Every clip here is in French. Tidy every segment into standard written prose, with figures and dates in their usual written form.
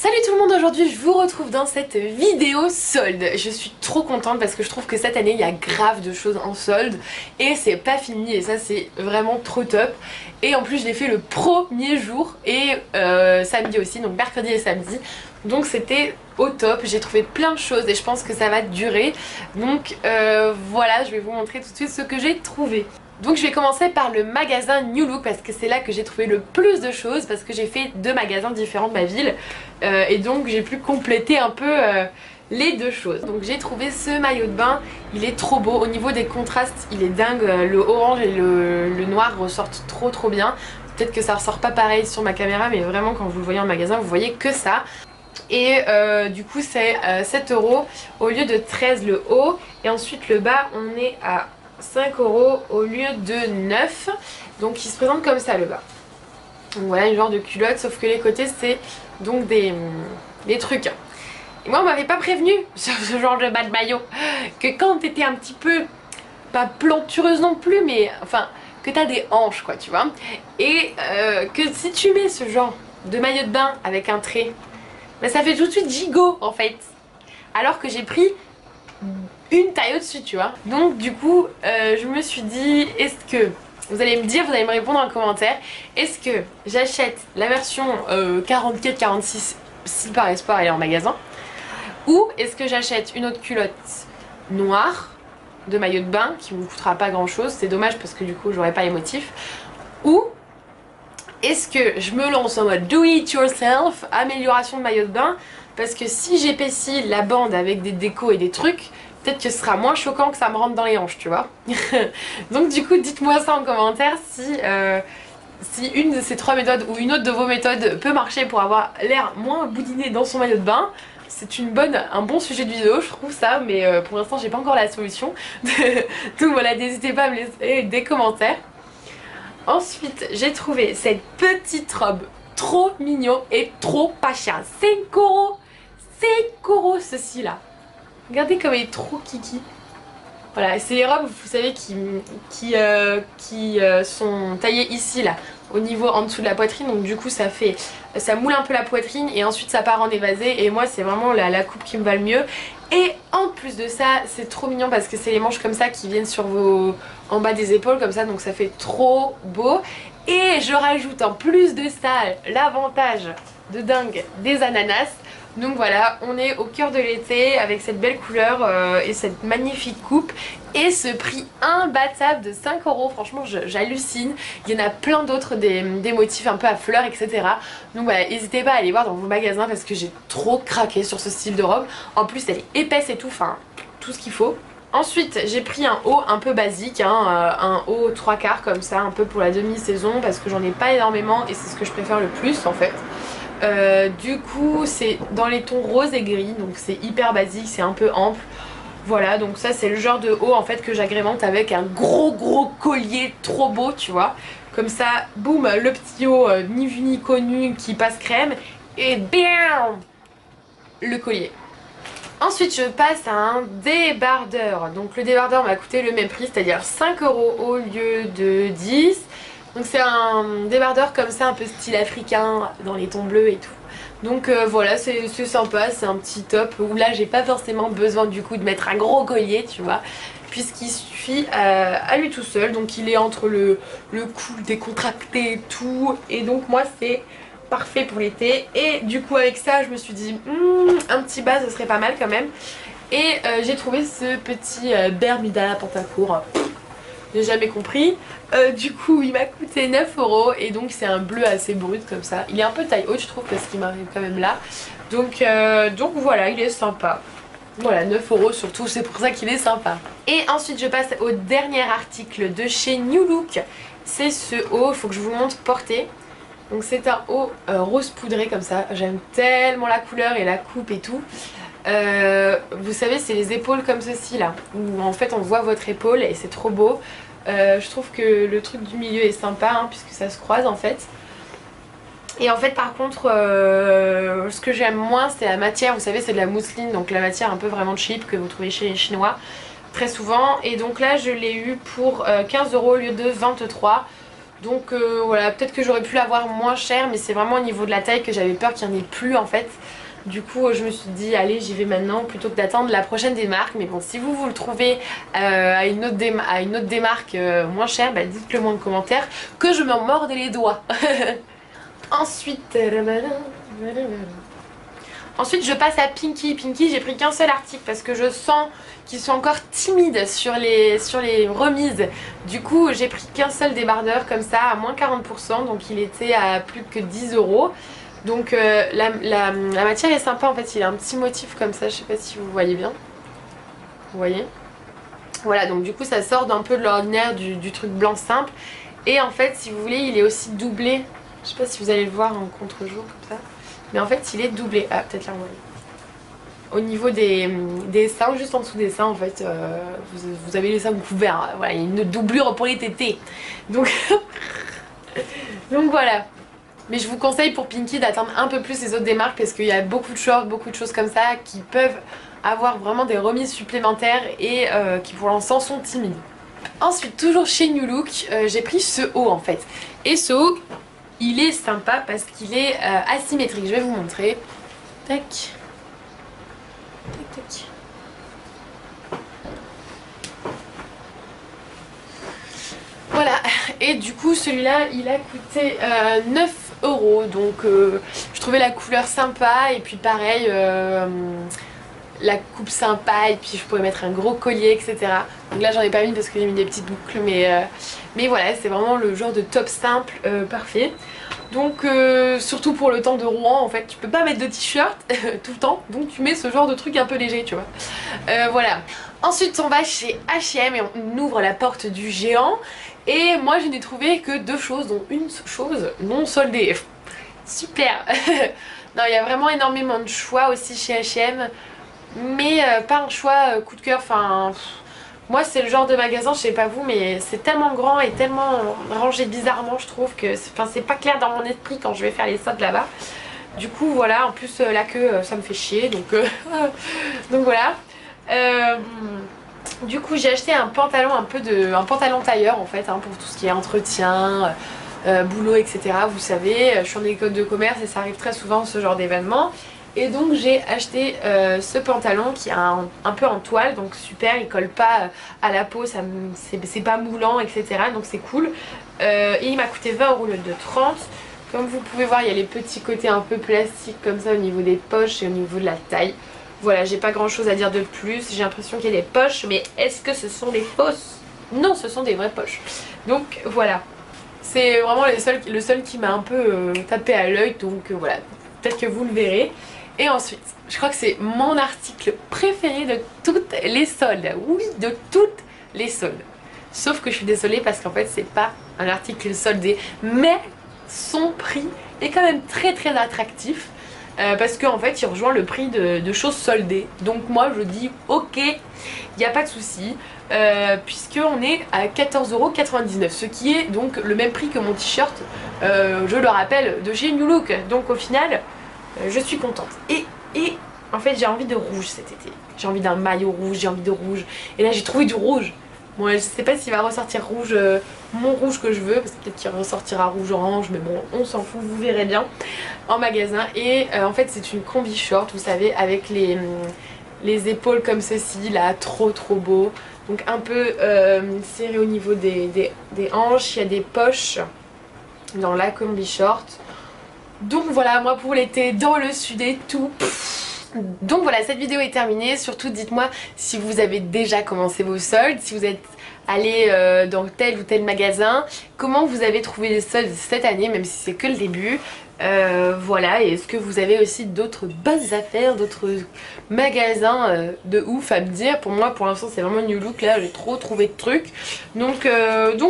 Salut tout le monde, aujourd'hui je vous retrouve dans cette vidéo solde. Je suis trop contente parce que je trouve que cette année il y a grave de choses en solde et c'est pas fini et ça c'est vraiment trop top. Et en plus je l'ai fait le premier jour et samedi aussi, donc mercredi et samedi. Donc c'était au top, j'ai trouvé plein de choses et je pense que ça va durer. Donc voilà, je vais vous montrer tout de suite ce que j'ai trouvé. Donc je vais commencer par le magasin New Look parce que c'est là que j'ai trouvé le plus de choses, parce que j'ai fait 2 magasins différents de ma ville et donc j'ai pu compléter un peu les deux choses. Donc j'ai trouvé ce maillot de bain, il est trop beau, au niveau des contrastes il est dingue, le orange et le noir ressortent trop bien. Peut-être que ça ressort pas pareil sur ma caméra, mais vraiment quand vous le voyez en magasin vous voyez que ça. Et du coup c'est 7 € au lieu de 13 le haut, et ensuite le bas on est à 5 € au lieu de 9. Donc il se présente comme ça le bas. Donc voilà, une genre de culotte, sauf que les côtés c'est donc des trucs. Et moi on m'avait pas prévenu sur ce genre de bas de maillot que quand t'étais un petit peu, pas plantureuse non plus, mais enfin que t'as des hanches quoi, tu vois. Et que si tu mets ce genre de maillot de bain avec un trait, bah, ça fait tout de suite gigot en fait. Alors que j'ai pris une taille au-dessus, tu vois. Donc du coup je me suis dit, est-ce que vous allez me dire, vous allez me répondre en commentaire, est-ce que j'achète la version 44-46 si par espoir elle est en magasin, ou est-ce que j'achète une autre culotte noire de maillot de bain qui me coûtera pas grand chose, c'est dommage parce que du coup j'aurai pas les motifs, ou est-ce que je me lance en mode do it yourself, amélioration de maillot de bain, parce que si j'épaissis la bande avec des décos et des trucs, peut-être que ce sera moins choquant que ça me rentre dans les hanches, tu vois. Donc du coup dites-moi ça en commentaire si une de ces 3 méthodes ou une autre de vos méthodes peut marcher pour avoir l'air moins boudiné dans son maillot de bain. C'est un bon sujet de vidéo, je trouve ça, mais pour l'instant j'ai pas encore la solution. Donc voilà, n'hésitez pas à me laisser des commentaires. Ensuite j'ai trouvé cette petite robe trop mignon et trop pas cher. 5 €, 5 € ceci là. Regardez comme elle est trop kiki. Voilà, c'est les robes, vous savez, qui sont taillées ici, là, au niveau en dessous de la poitrine. Donc du coup, ça moule un peu la poitrine et ensuite ça part en évasé. Et moi, c'est vraiment la coupe qui me va le mieux. Et en plus de ça, c'est trop mignon parce que c'est les manches comme ça qui viennent en bas des épaules comme ça. Donc ça fait trop beau. Et je rajoute en plus de ça l'avantage de dingue des ananas. Donc voilà, on est au cœur de l'été avec cette belle couleur et cette magnifique coupe et ce prix imbattable de 5 €. Franchement j'hallucine. Il y en a plein d'autres, des motifs un peu à fleurs, etc. Donc voilà, n'hésitez pas à aller voir dans vos magasins parce que j'ai trop craqué sur ce style de robe. En plus elle est épaisse et tout, enfin tout ce qu'il faut. Ensuite j'ai pris un haut un peu basique, hein, un haut 3/4 comme ça, un peu pour la demi-saison parce que j'en ai pas énormément et c'est ce que je préfère le plus en fait. Du coup c'est dans les tons rose et gris, donc c'est hyper basique, c'est un peu ample. Voilà, donc ça c'est le genre de haut en fait que j'agrémente avec un gros collier trop beau, tu vois. Comme ça, boum, le petit haut ni vu ni connu qui passe crème et bam, le collier. Ensuite je passe à un débardeur. Donc le débardeur m'a coûté le même prix, c'est-à-dire 5 € au lieu de 10. Donc c'est un débardeur comme ça, un peu style africain, dans les tons bleus et tout. Donc voilà, c'est sympa, c'est un petit top où là j'ai pas forcément besoin du coup de mettre un gros collier, tu vois, puisqu'il suffit à lui tout seul. Donc il est entre le cou décontracté et tout, et donc moi c'est parfait pour l'été. Et du coup avec ça je me suis dit un petit bas ce serait pas mal quand même. Et j'ai trouvé ce petit Bermuda pantacourt. J'ai jamais compris. Du coup il m'a coûté 9 € et donc c'est un bleu assez brut comme ça. Il est un peu taille haute je trouve parce qu'il m'arrive quand même là. Donc voilà, il est sympa. Voilà, 9 € surtout, c'est pour ça qu'il est sympa. Et ensuite je passe au dernier article de chez New Look. C'est ce haut, il faut que je vous le montre porté. Donc c'est un haut rose poudré comme ça. J'aime tellement la couleur et la coupe et tout. Vous savez c'est les épaules comme ceci là, où en fait on voit votre épaule et c'est trop beau. Je trouve que le truc du milieu est sympa hein, puisque ça se croise en fait. Et en fait par contre ce que j'aime moins c'est la matière. Vous savez c'est de la mousseline, donc la matière un peu vraiment cheap que vous trouvez chez les chinois très souvent. Et donc là je l'ai eu pour 15 € au lieu de 23. Donc voilà, peut-être que j'aurais pu l'avoir moins cher, mais c'est vraiment au niveau de la taille que j'avais peur qu'il n'y en ait plus en fait. Du coup je me suis dit allez, j'y vais maintenant plutôt que d'attendre la prochaine démarque. Mais bon, si vous le trouvez à une autre démarque moins chère, bah, dites-le moi en commentaire que je m'en morde les doigts. Ensuite je passe à Pinky. Pinky, j'ai pris qu'un seul article parce que je sens qu'ils sont encore timides sur les remises. Du coup j'ai pris qu'un seul débardeur comme ça à moins 40%, donc il était à plus que 10 €. Donc la matière est sympa en fait, il a un petit motif comme ça, je sais pas si vous voyez bien. Vous voyez? Voilà, donc du coup ça sort d'un peu de l'ordinaire du truc blanc simple. Et en fait si vous voulez il est aussi doublé. Je sais pas si vous allez le voir en contre-jour comme ça. Mais en fait il est doublé. Ah peut-être là vous voyez. Au niveau des seins, juste en dessous des seins en fait, vous avez les seins couverts. Voilà, il y a une doublure pour les tétés. Donc, donc voilà. Mais je vous conseille pour Pinky d'attendre un peu plus les autres démarques parce qu'il y a beaucoup de shorts, beaucoup de choses comme ça qui peuvent avoir vraiment des remises supplémentaires et qui pour l'instant sont timides. Ensuite, toujours chez New Look, j'ai pris ce haut en fait. Et ce haut, il est sympa parce qu'il est asymétrique. Je vais vous montrer. Tac. Tac, tac. Voilà, et du coup celui-là il a coûté 9 €. Donc je trouvais la couleur sympa et puis pareil la coupe sympa, et puis je pourrais mettre un gros collier etc. Donc là j'en ai pas mis parce que j'ai mis des petites boucles, mais voilà, c'est vraiment le genre de top simple parfait. Donc surtout pour le temps de Rouen en fait, tu peux pas mettre de t-shirt tout le temps, donc tu mets ce genre de truc un peu léger, tu vois. Voilà. Ensuite on va chez H&M et on ouvre la porte du géant. Et moi je n'ai trouvé que deux choses, dont une chose non soldée. Super. Non, il y a vraiment énormément de choix aussi chez H&M, mais pas un choix coup de cœur. Enfin, moi c'est le genre de magasin, je sais pas vous, mais c'est tellement grand et tellement rangé bizarrement, je trouve que c'est pas clair dans mon esprit quand je vais faire les soldes là-bas. Du coup voilà, en plus la queue ça me fait chier, donc donc voilà. Du coup j'ai acheté un pantalon un pantalon tailleur en fait, hein, pour tout ce qui est entretien, boulot etc. Vous savez, je suis en école de commerce et ça arrive très souvent ce genre d'événement. Et donc j'ai acheté ce pantalon qui est un peu en toile, donc super, il colle pas à la peau, c'est pas moulant etc. Donc c'est cool. Et il m'a coûté 20 € au lieu de 30. Comme vous pouvez voir, il y a les petits côtés un peu plastiques comme ça au niveau des poches et au niveau de la taille. Voilà, j'ai pas grand chose à dire de plus, j'ai l'impression qu'il y a des poches, mais est-ce que ce sont des fausses? Non, ce sont des vraies poches. Donc voilà, c'est vraiment le seul qui m'a un peu tapé à l'œil, donc voilà, peut-être que vous le verrez. Et ensuite, je crois que c'est mon article préféré de toutes les soldes, oui, de toutes les soldes. Sauf que je suis désolée parce qu'en fait c'est pas un article soldé, mais son prix est quand même très très attractif. Parce qu'en fait il rejoint le prix de choses soldées. Donc moi je dis ok, il n'y a pas de souci, puisqu'on est à 14,99 €, ce qui est donc le même prix que mon t-shirt, je le rappelle, de chez New Look. Donc au final je suis contente. Et en fait j'ai envie de rouge cet été. J'ai envie d'un maillot rouge, j'ai envie de rouge. Et là j'ai trouvé du rouge. Bon, je sais pas s'il va ressortir rouge, mon rouge que je veux, parce que peut-être qu'il ressortira rouge orange, mais bon, on s'en fout, vous verrez bien en magasin. Et en fait c'est une combi short, vous savez, avec les épaules comme ceci, là, trop beau. Donc un peu serré au niveau des hanches, il y a des poches dans la combi short. Donc voilà, moi pour l'été, dans le sud et tout. Donc voilà, cette vidéo est terminée. Surtout dites-moi si vous avez déjà commencé vos soldes, si vous êtes allé dans tel ou tel magasin, comment vous avez trouvé les soldes cette année, même si c'est que le début. Voilà, et est-ce que vous avez aussi d'autres bonnes affaires, d'autres magasins de ouf à me dire? Pour moi pour l'instant c'est vraiment New Look, là j'ai trop trouvé de trucs. Donc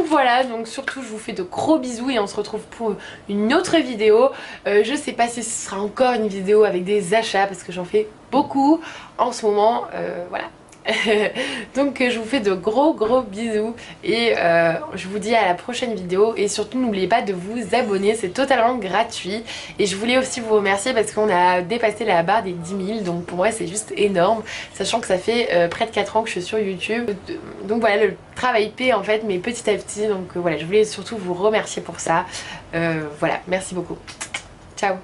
voilà, donc surtout je vous fais de gros bisous et on se retrouve pour une autre vidéo. Je sais pas si ce sera encore une vidéo avec des achats parce que j'en fais beaucoup en ce moment, voilà. Donc je vous fais de gros bisous et je vous dis à la prochaine vidéo. Et surtout n'oubliez pas de vous abonner, c'est totalement gratuit. Et je voulais aussi vous remercier parce qu'on a dépassé la barre des 10 000, donc pour moi c'est juste énorme, sachant que ça fait près de 4 ans que je suis sur YouTube. Donc voilà, le travail paie en fait, mais petit à petit. Donc voilà, je voulais surtout vous remercier pour ça. Voilà, merci beaucoup. Ciao.